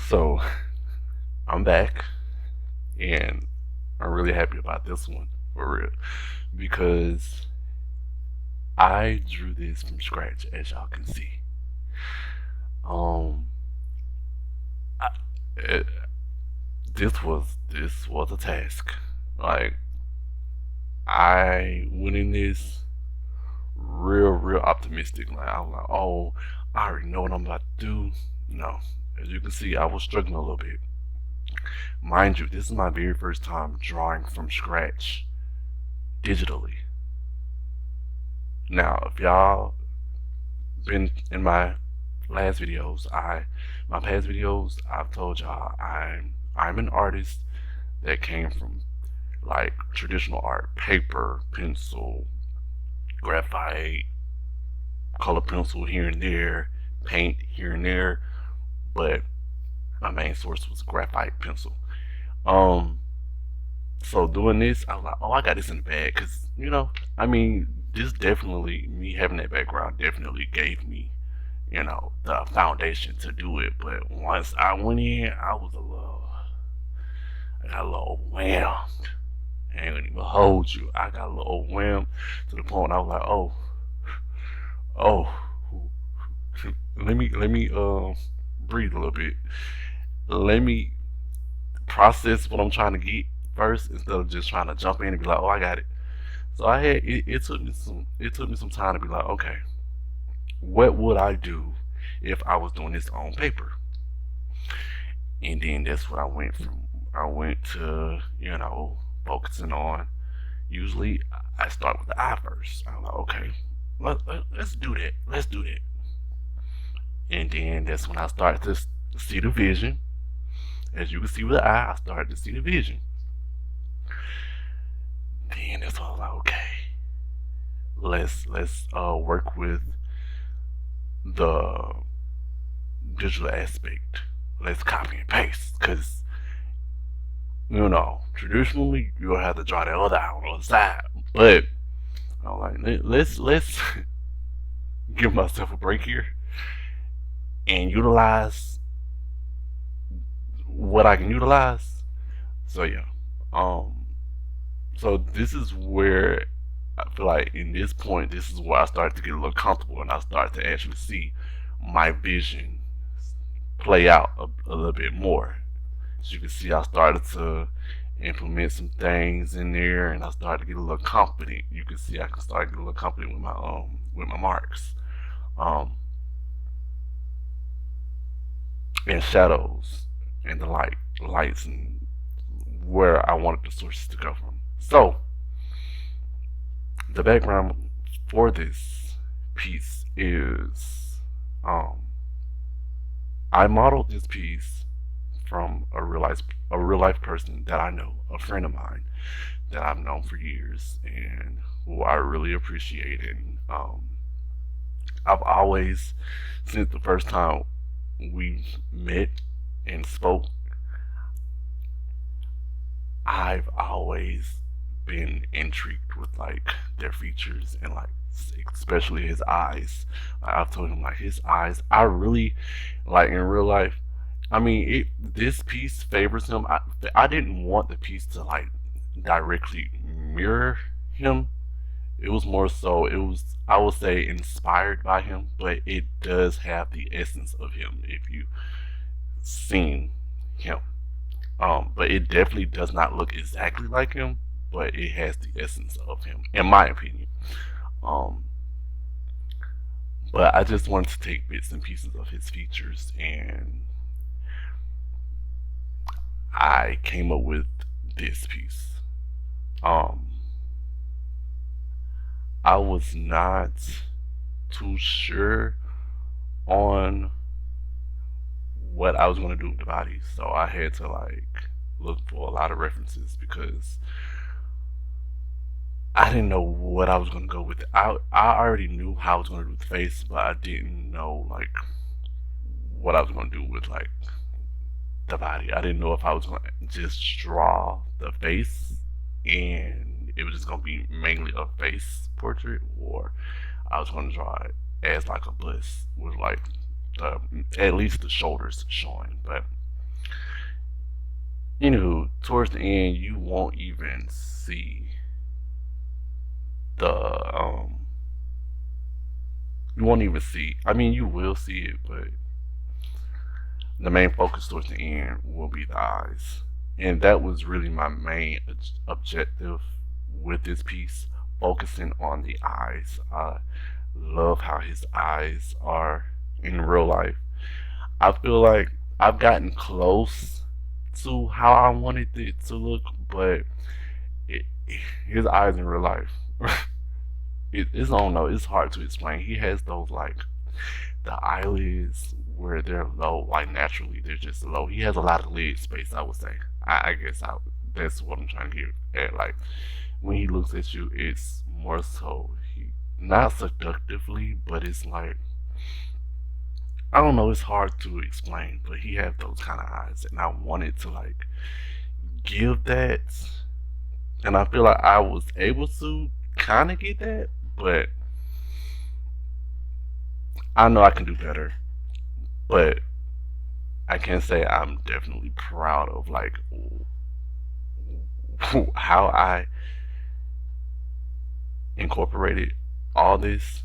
So I'm back, and I'm really happy about this one for real because I drew this from scratch, as y'all can see. Um, I, it, this was a task. Like I went in this real optimistic. Like I was like, oh, I already know what I'm about to do. No, as you can see, I was struggling a little bit. Mind you, this is my very first time drawing from scratch digitally. Now, if y'all been in my past videos, I've told y'all I'm an artist that came from like traditional art, paper, pencil, graphite, color pencil here and there, paint here and there, but my main source was graphite pencil. Um, so doing this, I was like, oh, I got this in the bag, cause I mean, this definitely me having that background definitely gave me the foundation to do it. But once I went in, I got a little overwhelmed. I ain't gonna even hold you. I got a little overwhelmed to the point I was like, oh, let me breathe a little bit. Let me process what I'm trying to get first instead of just trying to jump in and be like, oh, I got it. So it took me some time to be like, okay, what would I do if I was doing this on paper? And then that's what I went from. I went to focusing on. Usually I start with the eye first. I'm like, okay, let's do that. Let's do that. And then that's when I started to see the vision. As you can see with the eye, I started to see the vision. Then that's all like, okay, let's work with the digital aspect. Let's copy and paste because traditionally you'll have to draw the other eye on the side. But I'm like, let's give myself a break here and utilize what I can utilize. So yeah, um, so this is where I feel like in this point, this is where I started to get a little comfortable and I started to actually see my vision play out a little bit more. As you can see, I started to implement some things in there, and I started to get a little confident. You can see I can start getting a little confident with my marks, um, and shadows, and the lights, and where I wanted the sources to go from. So the background for this piece is um, I modeled this piece from a real life person that I know, a friend of mine that I've known for years and who I really appreciate. And I've always, since the first time we met and spoke, I've always been intrigued with like their features and like especially his eyes. Like, I've told him like his eyes. I really like in real life. I mean, this piece favors him. I didn't want the piece to like directly mirror him. It was more so. It was I would say inspired by him, but it does have the essence of him if you seen him. But it definitely does not look exactly like him, but it has the essence of him, in my opinion. Um, but I just wanted to take bits and pieces of his features, and I came up with this piece. Um, I was not too sure on what I was going to do with the body, so I had to like look for a lot of references because I didn't know what I was gonna go with. I already knew how I was gonna do with the face, but I didn't know like what I was gonna do with like the body. I didn't know if I was gonna just draw the face and it was just gonna be mainly a face portrait, or I was gonna draw it as like a bust with like the, at least the shoulders showing. But Anywho, towards the end, you won't even see the you won't even see. I mean, you will see it, but the main focus towards the end will be the eyes, and that was really my main objective with this piece, focusing on the eyes. I love how his eyes are in real life. I feel like I've gotten close to how I wanted it to look, but it, his eyes in real life, it's I don't know. It's hard to explain. He has those like the eyelids where they're low, like naturally they're just low. He has a lot of lid space, I would say. I guess that's what I'm trying to get at. Like when he looks at you, it's more so he not seductively, but it's like I don't know. It's hard to explain, but he has those kind of eyes, and I wanted to like give that, and I feel like I was able to kind of get that, but I know I can do better. But I can say I'm definitely proud of like how I incorporated all this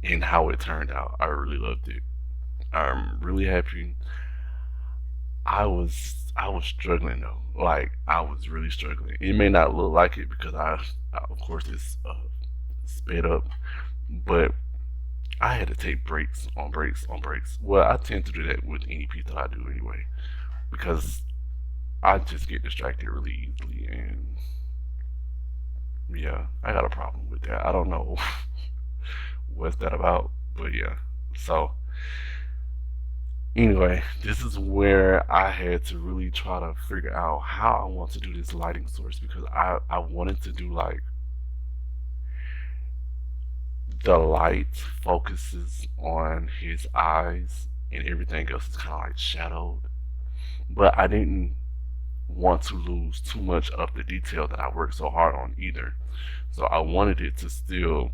and how it turned out. I really loved it. I'm really happy. I was struggling though. Like I was really struggling. It may not look like it because I of course it's sped up, but I had to take breaks on breaks on breaks. Well, I tend to do that with any piece that I do anyway because I just get distracted really easily, and yeah, I got a problem with that. I don't know what's that about, but yeah. So anyway, this is where I had to really try to figure out how I want to do this lighting source because I wanted to do like the light focuses on his eyes and everything else is kind of like shadowed, but I didn't want to lose too much of the detail that I worked so hard on either. So I wanted it to still,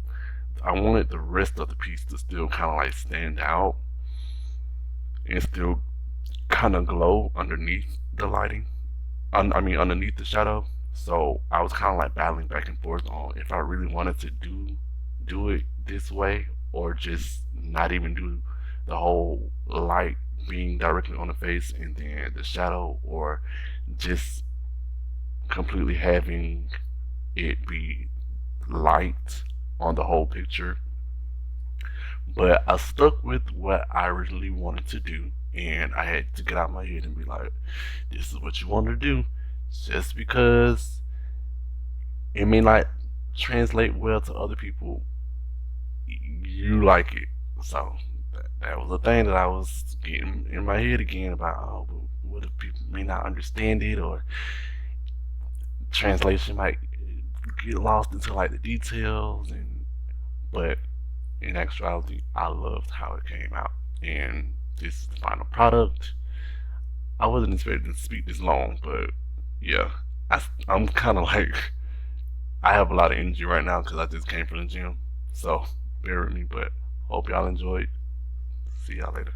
I wanted the rest of the piece to still kind of like stand out and still kind of glow underneath the lighting. I mean, underneath the shadow. So I was kind of like battling back and forth on if I really wanted to do it this way or just not even do the whole light being directly on the face and then the shadow, or just completely having it be light on the whole picture. But I stuck with what I originally wanted to do, and I had to get out of my head and be like, this is what you want to do. Just because it may not translate well to other people, you like it. So that was a thing that I was getting in my head again about, oh, but what if people may not understand it, or translation might get lost into like the details, and but in actuality, I loved how it came out, and this is the final product. I wasn't expecting to speak this long, but yeah, I'm kind of like I have a lot of energy right now because I just came from the gym, so bear with me. But hope y'all enjoyed. See y'all later.